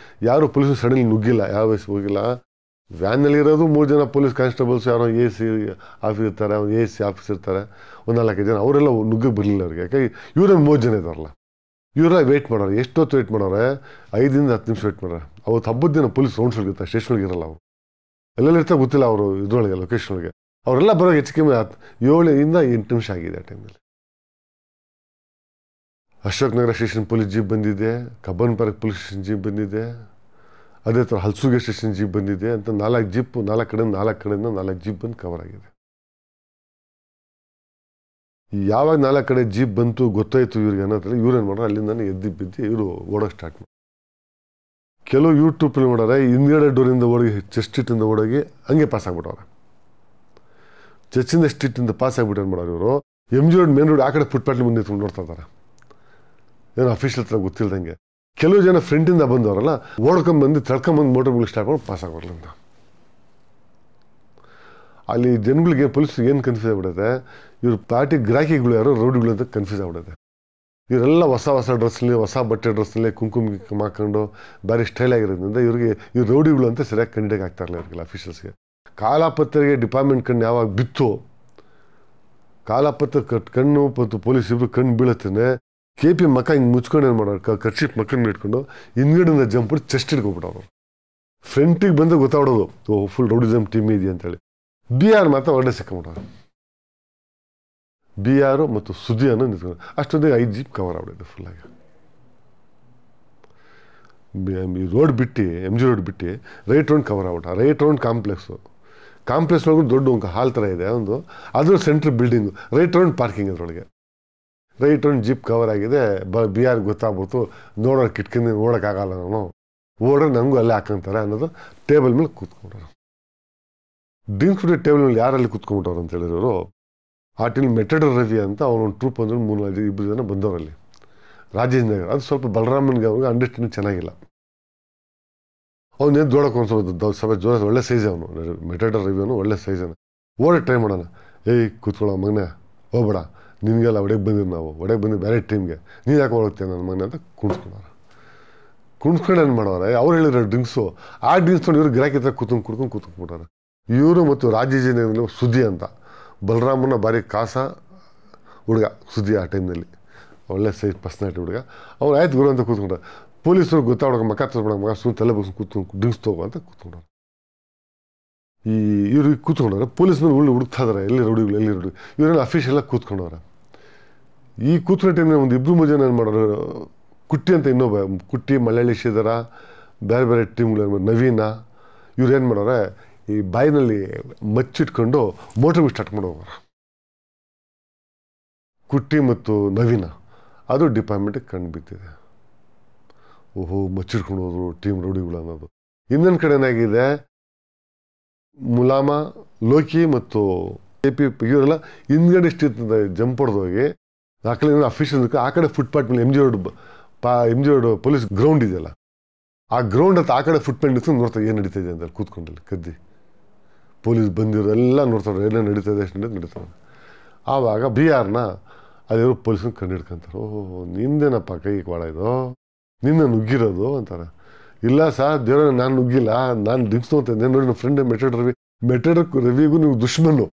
ಯಾರು ಪೊಲೀಸು ಸಡನ್ಲಿ ನುಗ್ಗಿಲ್ಲ, ಯಾವ ವಯಸ್ಸು ಹೋಗಿಲ್ಲ. ವ್ಯಾನಲ್ಲಿರೋದು 3 ಜನ ಪೊಲೀಸ್ ಕಾನ್ಸ್ಟೇಬಲ್ಸ್, ಯಾರೋ AC ಆಫೀಸ್ ಇರ್ತಾರೆ, AC ಆಫೀಸ್ ಇರ್ತಾರೆ, ಒಂದು 4-5 ಜನ. ಅವರೆಲ್ಲ ನುಗ್ಗಕ್ಕೆ ಬರಲಿಲ್ಲ ಅವ್ರಿಗೆ. ಯಾಕೆ ಇವ್ರಲ್ಲಿ 3 ಜನ ಇದ್ದಾರಲ್ಲ, ಇವರೆಲ್ಲ ವೆಯ್ಟ್ ಮಾಡೋರು. ಎಷ್ಟೊತ್ತು ವೆಯ್ಟ್ ಮಾಡೋರೆ? 5-10 ನಿಮಿಷ ವೆಯ್ಟ್ ಮಾಡೋರೆ. ಅವತ್ತು ಹಬ್ಬದ ದಿನ ಪೊಲೀಸ್ ರೌಂಡ್ಸ್ಗಳಿರ್ತಾರೆ, ಸ್ಟೇಷನ್ಗೆ ಇರಲ್ಲ. ಅವರು ಎಲ್ಲೆಲ್ಲ ಇರ್ತಾರೆ ಗೊತ್ತಿಲ್ಲ, ಅವರು ಇದ್ರೊಳಗೆ ಲೊಕೇಶನ್ ಒಳಗೆ. ಅವರೆಲ್ಲ ಬರೋದು ಹೆಚ್ಚು ಕಮ್ಮಿ 7-8 ನಿಮಿಷ ಆಗಿದೆ ಆ ಟೈಮಲ್ಲಿ. Ashok Nagar station police jeep ಬಂದಿದೆ, Cubbon park police station jeep ಬಂದಿದೆ, ಅದೇ ಥರ ಹಲ್ಸುಗೆ ಸ್ಟೇಷನ್ ಜೀಪ್ ಬಂದಿದೆ ಅಂತ 4 ಜೀಪ್ 4 ಕಡೆಯಿಂದ 4 ಜೀಪ್ ಬಂದು ಕವರ್ ಆಗಿದೆ. ಯಾವಾಗ 4 ಕಡೆ ಜೀಪ್ ಬಂತು ಗೊತ್ತಾಯಿತು ಇವ್ರಿಗೆ ಅನ್ನೋದ್ರಲ್ಲಿ ಇವ್ರೇನು ಮಾಡೋರು ಅಲ್ಲಿಂದಾನೆ ಎದ್ದು ಬಿದ್ದು ಇವರು ಓಡೋಕೆ ಸ್ಟಾರ್ಟ್ ಮಾಡಿ. ಕೆಲವು ಯೂಟ್ಯೂಬಲ್ಲಿ ಮಾಡೋರೆ ಹಿಂದ್ಗಡೆ ಡೋರಿಂದ ಓಡಿ ಚರ್ಚ್ ಸ್ಟ್ರೀಟಿಂದ ಓಡೋಗಿ ಹಂಗೆ ಪಾಸ್ ಆಗ್ಬಿಟ್ಟವ್ರೆ. ಚರ್ಚಿಂದ ಸ್ಟ್ರೀಟಿಂದ ಪಾಸ್ ಆಗ್ಬಿಟ್ಟು ಏನು ಮಾಡೋರು ಇವರು MG ರೋಡ್ ಮೇನ್ ರೋಡ್ ಆ ಕಡೆ ಫುಟ್ಪಾತ್ಲಿ ಮುಂದೆ ನಿಂತ್ಕೊಂಡು ನೋಡ್ತಾ ಇದ್ದಾರೆ, ಏನೋ ಅಫಿಷಿಯಲ್ ಹತ್ರ ಗೊತ್ತಿಲ್ದಂಗೆ. ಕೆಲವು ಜನ ಫ್ರಂಟಿಂದ ಬಂದವರಲ್ಲ ಓಡ್ಕೊಂಬಂದು ತಳ್ಕೊಂಬಂದು ಮೋಟರ್ಗಳು ಸ್ಟಾರ್ಟ್ ಮಾಡಿ ಪಾಸ್ ಆಗೋರ್ಲಿಂದ. ಅಲ್ಲಿ ಜನಗಳಿಗೆ ಪೊಲೀಸ್ರಿಗೆ ಏನು ಕನ್ಫ್ಯೂಸ್ ಆಗ್ಬಿಡುತ್ತೆ, ಇವ್ರ ಪಾರ್ಟಿ ಗ್ರಾಹಕಿಗಳು ಯಾರೋ ರೌಡಿಗಳು ಅಂತ ಕನ್ಫ್ಯೂಸ್ ಆಗ್ಬಿಡುತ್ತೆ. ಇವರೆಲ್ಲ ಹೊಸ ಡ್ರೆಸ್ನಲ್ಲಿ, ಹೊಸ ಬಟ್ಟೆ ಡ್ರೆಸ್ನಲ್ಲಿ ಕುಂಕುಮ ಹಾಕೊಂಡು ಭಾರಿ ಸ್ಟೈಲ್ ಆಗಿರೋದ್ರಿಂದ ಇವ್ರಿಗೆ ಇವ್ರು ರೌಡಿಗಳು ಅಂತ ಸರಿಯಾಗಿ ಕಂಡಿಗೆ ಆಗ್ತಾರಲ್ಲ ಇವ್ರಿಗೆಲ್ಲ ಅಫಿಷಿಯಲ್ಸ್ಗೆ. ಕಾಲಾಪತ್ರೆಗೆ ಡಿಪಾರ್ಟ್ಮೆಂಟ್ ಕಣ್ಣು ಯಾವಾಗ ಬಿತ್ತು, ಕಾಲಾಪತ್ರ ಕಣ್ಣು ಮತ್ತು ಪೊಲೀಸ್ ಇಬ್ಬರು ಕಣ್ಣು ಬೀಳತ್ತೇನೆ KP ಮಕ್ಕ ಹಿಂಗೆ ಮುಚ್ಕೊಂಡು ಏನು ಮಾಡೋರು, ಕರ್ಚಿಪ್ ಮಕ್ಕಳನ್ನ ಇಟ್ಕೊಂಡು ಹಿಂದ್ಗಡೆಯಿಂದ ಜಂಪ್ ಬಿಟ್ಟು ಚೆಸ್ಟ್ ಹಿಡ್ಕೊಬಿಟ್ಟವ್ರು. ಫ್ರಂಟಿಗೆ ಬಂದು ಗೊತ್ತಾಡೋದು ಫುಲ್ ರೌಡಿಸಮ್ ಟೀಮ್ ಇದೆಯಾ ಅಂತೇಳಿ. BR ಮಾತ್ರ ಒಳ್ಳೆ ಸಿಕ್ಕೊಂಬಿಟ್ಟವ್ರು. BR ಮತ್ತು ಸುದ್ದಿಯನ್ನು ನಿಂತ್ಕೊಂಡು ಅಷ್ಟೊಂದಿಗೆ 5 ಜೀಪ್ ಕವರ್ ಆಗ್ಬಿಟ್ಟಿದೆ ಫುಲ್ಲಾಗಿ. ರೋಡ್ ಬಿಟ್ಟು MG ರೋಡ್ ಬಿಟ್ಟು ರೈಟ್ ರೌಂಡ್ ಕವರ್ ಆಗ್ಬಿಟ್ಟ. ರೈಟ್ ರೌಂಡ್ ಕಾಂಪ್ಲೆಕ್ಸ್ ಒಳಗೂ ದೊಡ್ಡ ಒಂದು ಹಾಲ್ ಥರ ಇದೆ ಒಂದು, ಅದ್ರ centre building, right round parking ಅದರೊಳಗೆ. ರೈಟ್ ರೌಂಡ್ ಜೀಪ್ ಕವರ್ ಆಗಿದೆ. BR ಗೊತ್ತಾಗ್ಬಿಡ್ತು, ನೋಡೋರು ಕಿಟ್ಕಿಂದ ನೋಡೋಕ್ಕಾಗಲ್ಲ, ನಾನು ಓಡ್ರೆ ನನಗೂ ಅಲ್ಲೇ ಹಾಕೊಂತಾರೆ ಅನ್ನೋದು ಟೇಬಲ್ ಮೇಲೆ ಕೂತ್ಕೊಂಡ್ರು. ಡ್ರಿಂಕ್ಸ್ ಕುಡಿಯೋ ಟೇಬಲ್ ಮೇಲೆ ಯಾರಲ್ಲಿ ಕೂತ್ಕೊಂಡ್ಬಿಟ್ಟವ್ರು ಅಂತ ಹೇಳಿರೋರು ಆ ಟೈಮ್ ಮೆಟಡರ್ ರವಿ ಅಂತ ಅವನೊಂದು ಟ್ರೂಪ್ ಅಂದ್ರೆ 3-4 ಜನ ಬಂದವರಲ್ಲಿ ರಾಜೇಂದ್ರ ನಗರ. ಅದು ಸ್ವಲ್ಪ ಬಲರಾಮನ್ಗೆ ಅವ್ರಿಗೆ ಅಂಡರ್ಸ್ಟ್ಯಾಂಡಿಂಗ್ ಚೆನ್ನಾಗಿಲ್ಲ. ಅವನೇನು ದೊಡಕ್ಕೆ ಒಂದು ಸ್ವಲ್ಪ ಜೋರ ಒಳ್ಳೆ ಸೈಜ್ ಅವನು, ಮೆಟಡರ್ ರವಿ ಅವನು ಒಳ್ಳೆ ಸೈಜನ್ನು. ಓಡೋಕೆ ಟ್ರೈ ಮಾಡೋಣ, ಕೂತ್ಕೊಳ್ಳೋ ಮಗನೇ ಹೋಗ್ಬೇಡ, ನಿನಗೆಲ್ಲ ಒಡೆಗೆ ಬಂದಿದ್ದು ನಾವು, ಒಡೆಗೆ ಬಂದಿದ್ದು ಬೇರೆ ಟೀಮ್ಗೆ, ನೀನು ಯಾಕೆ ಹೋಗ್ತೇನೆ ನನ್ನ ಮಗನೇ ಅಂತ ಕುಣ್ಸ್ಕೊಂಡು ಏನು ಮಾಡೋರೆ. ಅವ್ರು ಹೇಳಿದ್ರು ಡ್ರಿಂಕ್ಸು, ಆ ಡ್ರಿಂಕ್ಸ್ ನೋಡಿ ಇವ್ರು ಗಿರಾಕಿ ಹತ್ರ ಕೂತ್ಕೊಂಡ್ಬಿಟ್ಟಾರೆ. ಇವರು ಮತ್ತು ರಾಜೇಜಿನ ಸುದ್ದಿ ಅಂತ ಬಲರಾಮನ ಭಾರಿ ಕಾಸ ಹುಡುಗ ಸುದ್ದಿ ಆ ಟೈಮ್ನಲ್ಲಿ, ಒಳ್ಳೆ ಸೈಜ್ ಪರ್ಸ್ನಾಲಿಟಿ ಹುಡುಗ. ಅವ್ನು ಆಯ್ತು ಗುರು ಅಂತ ಕೂತ್ಕೊಂಡ. ಪೊಲೀಸರು ಗೊತ್ತಾಡೋಕೆ ಮಕ್ಕ ತೋರ್ಬೇಡ ಮಗ, ಸುಮ್ಮನೆ ತಲೆ ಬಗ್ಸಿ ಕೂತ್ಕೊಂಡು ಡ್ರಿಂಕ್ಸ್ ತಗೋ ಅಂತ ಕೂತ್ಕೊಂಡ್ರು. ಇವ್ರಿಗೆ ಕೂತ್ಕೊಂಡವ್ರೆ. ಪೊಲೀಸ್ ಮೇಲೆ ಹುಡುಕ್ತಾ ಇದಾರೆ, ಎಲ್ಲಿ ರೌಡಿಗಳು ಎಲ್ಲಿ ರೌಡಿ. ಇವರೆಲ್ಲ ಅಫಿಷಿಯಲಾಗಿ ಕೂತ್ಕೊಂಡವ್ರೆ. ಈ ಕೂತ್ಕೊಂಡ ಟೈಮ್ನಲ್ಲಿ ಒಂದು 2-3 ಜನ ಏನು ಮಾಡೋರು, ಕುಟ್ಟಿ ಅಂತ ಇನ್ನೊಬ್ಬ, ಕುಟ್ಟಿ, ಮಲಯಾಳಿ ಶ್ರೀಧರ, ಬೇರೆ ಬೇರೆ ಟೀಮ್ಗಳು, ನವೀನ, ಇವ್ರು ಏನು ಮಾಡೋರೆ, ಈ ಬಾಯಿನಲ್ಲಿ ಮಚ್ಚಿಟ್ಕೊಂಡು ಮೋಟ್ರ್ ಸ್ಟಾರ್ಟ್ ಮಾಡೋರು. ಕುಟ್ಟಿ ಮತ್ತು ನವೀನ ಅದು ಡಿಪಾರ್ಟ್ಮೆಂಟಿಗೆ ಕಂಡು ಬಿದ್ದಿದೆ. ಓಹೋ, ಮಚ್ಚಿಟ್ಕೊಂಡು ಹೋದ್ರು ಟೀಮ್ ರೌಡಿಗಳು ಅನ್ನೋದು. ಇನ್ನೊಂದು ಕಡೆ ಏನಾಗಿದೆ, ಮುಲಾಮ, ಲೋಕಿ ಮತ್ತು AP ಇವರೆಲ್ಲ ಹಿಂದ್ಗಡೆ ಇಷ್ಟಿರ್ತದೆ ಜಂಪ್ ಹೊಡೆದೋಗಿ ಆ ಕಡೆ ಅಫಿಷಿಯಲ್ ಆ ಕಡೆ ಫುಟ್ಪಾತ್ ಮೇಲೆ MG ರೋಡ್ ಪೊಲೀಸ್ ಗ್ರೌಂಡ್ ಇದೆಯಲ್ಲ, ಆ ಗ್ರೌಂಡ್ ಹತ್ರ ಆ ಕಡೆ ಫುಟ್ಪಾತ್ ನಿಂತು ನೋಡ್ತಾರೆ ಏನು ನಡೀತಾಯಿದೆ ಅಂತ ಕೂತ್ಕೊಂಡಲ್ಲಿ ಕದ್ದಿ. ಪೊಲೀಸ್ ಬಂದಿರೋ ಎಲ್ಲ ನೋಡ್ತಾರೆ ಏನೇನು ನಡೀತಾಯಿದೆ, ಎಷ್ಟು ನಡೀತಾರೆ. ಆವಾಗ BRನ ಅದೇವರು ಪೊಲೀಸನ್ನ ಕಂಡು ಹಿಡ್ಕೊಂತಾರೆ. ಓಹೋ, ನಿಂದೇನಪ್ಪ ಕೈ ಬಾಳ ಇದು, ನಿನ್ನ ನುಗ್ಗಿರೋದು ಅಂತಾರೆ. ಇಲ್ಲ ಸರ್ ದೇವ್ರ, ನಾನು ನುಗ್ಗಿಲ್ಲ, ನಾನು ಡ್ರಿಂಕ್ಸ್ ತೊಗೊತಿದ್ದೆ ನೋಡಿ. ನನ್ನ ಫ್ರೆಂಡ್ ಮೆಟೆಡ್ ರವಿಗೂ ನೀವು ದುಶ್ಮನ್ನು,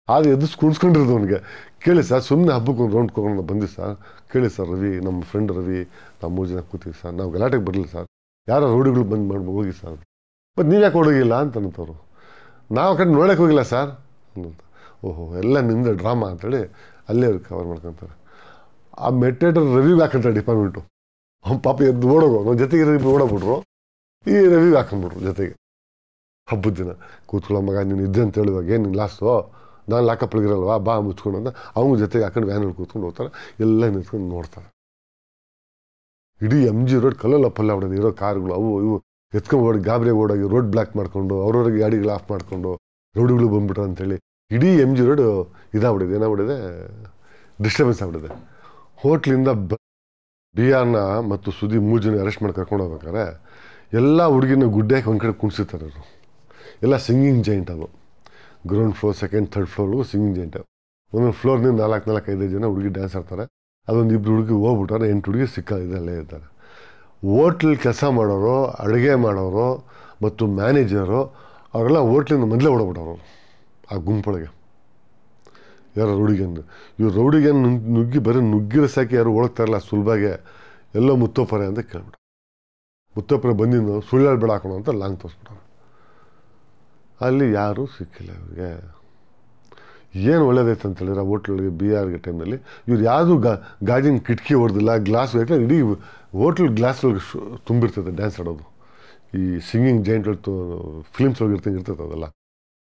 ಆದರೆ ಎದ್ದು ಕುಣಿಸ್ಕೊಂಡಿರೋದು ಅವನಿಗೆ. ಕೇಳಿ ಸರ್, ಸುಮ್ಮನೆ ಹಬ್ಬಕ್ಕೆ ಒಂದು ರೌಂಡ್ ಕೊಡೋಣ ಬಂದಿ ಸರ್, ಕೇಳಿ ಸರ್ ರವಿ, ನಮ್ಮ ಫ್ರೆಂಡ್ ರವಿ, ನಾವು 3 ಜನ ಕೂತೀವಿ ಸರ್, ನಾವು ಗಲಾಟೆಗೆ ಬರಲಿಲ್ಲ ಸರ್, ಯಾರೋ ರೌಡಿಗಳು ಬಂದು ಮಾಡಿ ಹೋಗಿ ಸರ್. ಮತ್ತು ನೀವು ಯಾಕೆ ಹೋಗಿಲ್ಲ ಅಂತಂತವ್ರು. ನಾವು ಕಡೆ ನೋಡೋಕೆ ಹೋಗಿಲ್ಲ ಸರ್ ಅಂತ. ಓಹೋ, ಎಲ್ಲ ನಿಮ್ಮದು ಡ್ರಾಮಾ ಅಂತೇಳಿ ಅಲ್ಲೇ ಅವ್ರು ಕವರ್ ಮಾಡ್ಕೊತಾರೆ. ಆ ಮೆಟೆಡ್ ರವಿಗೆ ಹಾಕಂತಾರೆ ಡಿಪಾರ್ಟ್ಮೆಂಟು. ಅವ್ನು ಪಾಪ ಎದ್ದು ಓಡೋಗೋ, ನಮ್ಮ ಜೊತೆಗೆ ಓಡೋಗ್ಬಿಟ್ರು, ಈ ರವಿಗೆ ಹಾಕೊಂಡ್ಬಿಟ್ರು ಜೊತೆಗೆ. ಹಬ್ಬದ ದಿನ ಕೂತ್ಕೊಳ್ಳೋ ಮಗ ನೀನು ಇದ್ದೆ ಅಂತ ಹೇಳುವಾಗ ಏನು ನೀನು ಲಾಸ್ಟು, ನಾನು ಲಾಕಪ್ಪಿಗಿರಲ್ವಾ, ಬಾ ಮುಚ್ಕೊಂಡು ಅಂತ ಅವ್ನ ಜೊತೆಗೆ ಹಾಕೊಂಡು ವ್ಯಾನಲ್ಲಿ ಕೂತ್ಕೊಂಡು ಹೋಗ್ತಾರೆ. ಎಲ್ಲ ನಿಂತ್ಕೊಂಡು ನೋಡ್ತಾರೆ. ಇಡೀ MG ರೋಡ್ ಕಲ್ಲಲ್ಲ ಪಲ್ಲ ಹೊಡೆದು ಇರೋ ಕಾರ್ಗಳು ಅವು ಇವು ಎತ್ಕೊಂಡು ಓಡಿ ಗಾಬರಿ ಓಡೋಗಿ ರೋಡ್ ಬ್ಲಾಕ್ ಮಾಡ್ಕೊಂಡು ಅವ್ರವ್ರಿಗೆ ಗಾಡಿಗಳು ಆಫ್ ಮಾಡ್ಕೊಂಡು ರೌಡಿಗಳು ಬಂದ್ಬಿಟ್ರು ಅಂತೇಳಿ ಇಡೀ MG ರೋಡ್ ಇದಾಗ್ಬಿಟ್ಟಿದೆ. ಏನಾಗ್ಬಿಟ್ಟಿದೆ, ಡಿಸ್ಟರ್ಬೆನ್ಸ್ ಆಗ್ಬಿಟ್ಟಿದೆ. ಹೋಟ್ಲಿಂದ BRನ ಮತ್ತು ಸುದೀಪ್ 3 ಜನ ಅರೆಸ್ಟ್ ಮಾಡಿ ಕರ್ಕೊಂಡು ಹೋಗ್ಬೇಕಾರೆ ಎಲ್ಲ ಹುಡುಗಿನ ಗುಡ್ಡಾಕಿ ಒಂದು ಕಡೆ ಕುಣಿಸಿರ್ತಾರೆ ಅವರು. ಎಲ್ಲ ಸಿಂಗಿಂಗ್ ಜಾಯಿಂಟ್ ಅದು. ಗ್ರೌಂಡ್ ಫ್ಲೋರ್, ಸೆಕೆಂಡ್, ಥರ್ಡ್ ಫ್ಲೋರ್ಗೂ ಸಿಂಗಿಂಗ್ ಜಾಯಿಂಟ್. ಒಂದೊಂದು ಫ್ಲೋರ್ನಿಂದ 4-5 ಜನ ಹುಡುಗಿ ಡ್ಯಾನ್ಸ್ ಆಡ್ತಾರೆ. ಅದೊಂದು 2 ಹುಡುಗಿ ಹೋಗ್ಬಿಟ್ಟಾರೆ, 8 ಹುಡುಗಿ ಅಲ್ಲೇ ಇರ್ತಾರೆ. ಹೋಟ್ಲಲ್ಲಿ ಕೆಲಸ ಮಾಡೋರು, ಅಡುಗೆ ಮಾಡೋರು ಮತ್ತು ಮ್ಯಾನೇಜರು ಅವರೆಲ್ಲ ಹೋಟ್ಲಿಂದ ಮೊದಲೇ ಓಡೋಗ್ಬಿಟ್ಟವರು ಆ ಗುಂಪೊಳಗೆ. ಯಾರು ರೌಡಿಗೆಂದು, ಇವ್ರು ರೌಡಿಗೆನ್ನು ನುಗ್ಗಿ ಬರೀ ನುಗ್ಗಿರೋ ಸಾಕಿ ಯಾರು ಓಡ್ತಾರಲ್ಲ ಸುಲಭಾಗೆ, ಎಲ್ಲೋ ಮುತ್ತೋಪರೆ ಅಂತ ಕೇಳ್ಬಿಟ್ಟು ಮುತ್ತೋಪರೆ ಬಂದಿದ್ದು ಸುಳ್ಳು ಬೇಡ ಹಾಕೋಣ ಅಂತ ಲಾಂಗ್ ತೋರಿಸ್ಬಿಟ್ಟಾರೆ. ಅಲ್ಲಿ ಯಾರೂ ಸಿಕ್ಕಿಲ್ಲ ಇವ್ರಿಗೆ. ಏನು ಒಳ್ಳೇದೈತೆ ಅಂತೇಳಿದ್ರೆ ಆ ಹೋಟ್ಲೊಳಗೆ BRಗೆ ಟೈಮ್ನಲ್ಲಿ ಇವ್ರು ಯಾವುದೂ ಗಾಜಿನ ಕಿಟಕಿ ಹೊಡೆದಿಲ್ಲ, ಗ್ಲಾಸ್ ಹೊಡೆದಿಲ್ಲ. ಇಡೀ ಹೋಟ್ಲ್ ಗ್ಲಾಸ್ ಒಳಗೆ ತುಂಬಿರ್ತದೆ ಡ್ಯಾನ್ಸ್ ಆಡೋದು. ಈ ಸಿಂಗಿಂಗ್ ಜಾಯಿಂಟ್ ಫಿಲ್ಮ್ಸ್ ಒಳಗೆ ಇರ್ತದೆ ಅದೆಲ್ಲ.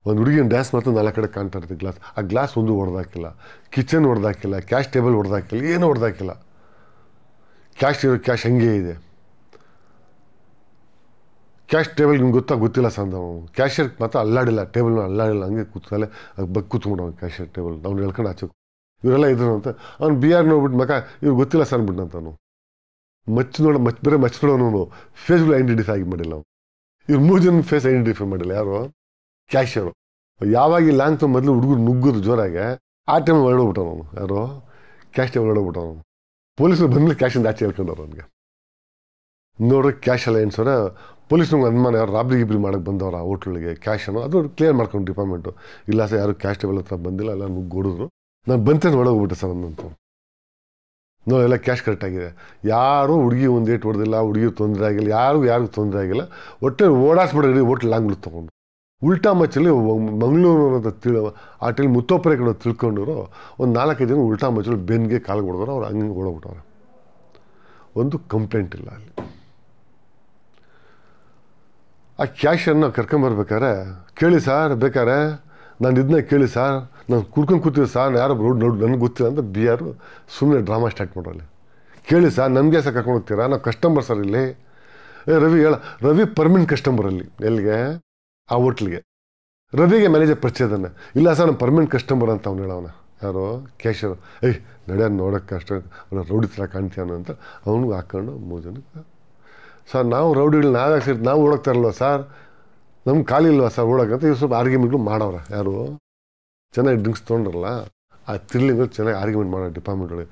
ಒಂದು ಹುಡುಗಿನ ಡ್ಯಾನ್ಸ್ ಮಾತ್ರ 4 ಕಡೆ ಕಾಣ್ತಾ ಇರ್ತದೆ ಗ್ಲಾಸ್. ಆ ಗ್ಲಾಸ್ ಒಂದು ಹೊಡೆದಾಕಿಲ್ಲ, ಕಿಚನ್ ಹೊಡೆದಾಕಿಲ್ಲ, ಕ್ಯಾಶ್ ಟೇಬಲ್ ಹೊಡೆದಾಕಿಲ್ಲ, ಏನೂ ಹೊಡೆದಾಕಿಲ್ಲ. ಕ್ಯಾಶ್ ಇರೋ ಕ್ಯಾಶ್ ಹಂಗೆ ಇದೆ. ಕ್ಯಾಶ್ ಟೇಬಲ್ ನಿಮ್ಗೆ ಗೊತ್ತಿಲ್ಲ ಸರ್ ನಾವು. ಕ್ಯಾಶಿಯರ್ ಮಾತ್ರ ಅಲ್ಲಾಡಿಲ್ಲ, ಟೇಬಲ್ನ ಅಲ್ಲಾಡಿಲ್ಲ, ಹಂಗೆ ಕೂತಲ್ಲೇ ಕೂತ್ಬಿಡೋ ಕ್ಯಾಶಿಯರ್ ಟೇಬಲ್. ಅವ್ನು ಹೇಳ್ಕೊಂಡು ಆಚೆ ಇವರೆಲ್ಲ ಇದ್ರು ಅಂತ. ಅವ್ನು BR ನೋಡ್ಬಿಟ್ಟು ಮಕ್ಕ ಇವ್ರು ಗೊತ್ತಿಲ್ಲ ಸರ್ ಅಂದ್ಬಿಟ್ಟು ಅವನು ಬೇರೆ ಮಚ್ಚ ನೋಡೋನು ಫೇಸ್ಗಳು ಐಡೆಂಟಿಫೈ ಆಗಿ ಮಾಡಿಲ್ಲ. ಅವ್ನು ಇವ್ರು 3 ಜನ ಫೇಸ್ ಐಡೆಂಟಿಫೈ ಮಾಡಿಲ್ಲ. ಯಾರು? ಕ್ಯಾಶಿಯರು. ಯಾವಾಗ ಲಾಂಗ್ ತೊಗೊಂಡು ಮೊದಲು ಹುಡುಗರು ನುಗ್ಗೋದು ಜೋರಾಗೆ ಆ ಟೈಮ್ ಹೊರಡೋಗ್ಬಿಟ್ಟವನು ಅವನು. ಯಾರು? ಕ್ಯಾಶ್ ಟೇಬಲ್ ಹೊರಡೋಗ್ಬಿಟ್ಟವನು. ಪೊಲೀಸರು ಬಂದ್ಮೇಲೆ ಕ್ಯಾಶಿಂದ ಆಚೆ ಹೇಳ್ಕೊಂಡವ್ರು ಅವನಿಗೆ. ನೋಡ್ರಿ ಕ್ಯಾಶ್ ಎಲ್ಲ ಎಣ್ಸೋರೆ. ಪೊಲೀಸ್ನವ್ಗೆ ಅನುಮಾನ, ಯಾರು ರಾಬ್ರಿ ಗಿಬ್ರಿ ಮಾಡೋಕ್ಕೆ ಬಂದವ್ರು ಆ ಹೋಟ್ಲಿಗೆ ಕ್ಯಾಶನ್ನು ಅದು ಕ್ಲಿಯರ್ ಮಾಡ್ಕೊಂಡು ಡಿಪಾರ್ಟ್ಮೆಂಟು. ಇಲ್ಲ ಸರ್ ಯಾರು ಕ್ಯಾಶ್ ಟೇಬಲ್ ಹತ್ರ ಬಂದಿಲ್ಲ, ಎಲ್ಲ ನುಗ್ಗೋಡಿದ್ರು. ನಾನು ಬಂತೇನೆ ಹೊಡೋಗ್ಬಿಟ್ಟೆ ಸರ್ ನನ್ನಂತ. ನೋಡಿ ಎಲ್ಲ ಕ್ಯಾಶ್ ಕರೆಕ್ಟಾಗಿದೆ. ಯಾರೂ ಹುಡುಗಿ ಒಂದು ಏಟು ಹೊಡೆದಿಲ್ಲ, ಹುಡುಗಿ ತೊಂದರೆ ಆಗಿಲ್ಲ, ಯಾರಿಗೂ ತೊಂದರೆ ಆಗಿಲ್ಲ. ಒಟ್ಟೆ ಓಡಾಡ್ಸ್ಬಿಡ್ರಿ ಹೋಟ್ಲ್ ಲಾಂಗ್ಲು ತೊಗೊಂಡು. ಉಲ್ಟಾ ಮಚ್ಚಲ್ಲಿ ಮಂಗಳೂರು ಅಂತ ಆ ಟೈಮ್ ಮುತ್ತೋಪರೆ ಕಡೆ ತಿಳ್ಕೊಂಡವರು ಒಂದು 4-5 ಜನ ಉಲ್ಟಾ ಮಚ್ಚಲ್ಲಿ ಬೆನ್ಗೆ ಕಾಲಿಗೆ ಹೊಡೆದ್ರು. ಅವ್ರು ಹಂಗೆ ಓಡೋಗ್ಬಿಟ್ಟವ್ರೆ. ಒಂದು ಕಂಪ್ಲೇಂಟ್ ಇಲ್ಲ ಅಲ್ಲಿ. ಆ ಕ್ಯಾಶನ್ನು ಕರ್ಕೊಂಬರ್ಬೇಕಾದ್ರೆ ಕೇಳಿ ಸರ್, ಬೇಕಾರೆ ನಾನು ಇದನ್ನ ಕೇಳಿ ಸರ್, ನಾನು ಕುಡ್ಕೊಂಡು ಕೂತೀವಿ ಸರ್, ಯಾರೋ ರೋಡ್ ನೋಡಿ ನನಗೆ ಗೊತ್ತಿಲ್ಲ ಅಂತ BR ಸುಮ್ಮನೆ ಡ್ರಾಮಾ ಸ್ಟಾರ್ಟ್ ಮಾಡೋಲ್ಲಿ. ಕೇಳಿ ಸರ್, ನನಗೆ ಸರ್ ಕರ್ಕೊಂಡು ಹೋಗ್ತೀರಾ, ನಾವು ಕಸ್ಟಮರ್ ಸರ್ ಇಲ್ಲಿ. ರವಿ ರವಿ ಪರ್ಮನೆಂಟ್ ಕಸ್ಟಮರ್ ಅಲ್ಲಿ. ಎಲ್ಲಿಗೆ? ಆ ಹೋಟ್ಲಿಗೆ. ರವಿಗೆ ಮ್ಯಾನೇಜರ್ ಪರಿಚಯ ಇದ್ದಾನೆ. ಇಲ್ಲ ಸರ್ ನಾನು ಪರ್ಮನೆಂಟ್ ಕಸ್ಟಮರ್ ಅಂತ ಅವ್ನು ಹೇಳವನ. ಯಾರೋ? ಕ್ಯಾಶಿಯರ್. ನಡೆಯೋದು ನೋಡೋಕ್ಕೆ ಅಷ್ಟ ರೌಡಿ ಥರ ಕಾಣ್ತೀಯಾನು ಅಂತ ಅವ್ನಿಗೆ ಹಾಕ್ಕೊಂಡು 3 ಜನಕ್ಕೆ. ಸರ್ ನಾವು ರೌಡಿಗಳು ನಾವೇ ಸೇರಿ ನಾವು ಓಡೋಗ್ತಾ ಇರಲ್ವ ಸರ್, ನಮ್ಗೆ ಖಾಲಿ ಇಲ್ವಾ ಸರ್ ಓಡೋಕ್ಕಂತ ಇವ್ರು ಸ್ವಲ್ಪ ಆರ್ಗ್ಯುಮೆಂಟ್ಗಳು ಮಾಡೋರು. ಯಾರು? ಚೆನ್ನಾಗಿ ಡ್ರಿಂಕ್ಸ್ ತೊಗೊಂಡ್ರಲ್ಲ, ಆ ತಿರ್ಲಿಂಗ್ ಚೆನ್ನಾಗಿ ಆರ್ಗ್ಯುಮೆಂಟ್ ಮಾಡೋ ಡಿಪಾರ್ಟ್ಮೆಂಟ್ ಒಳಗೆ.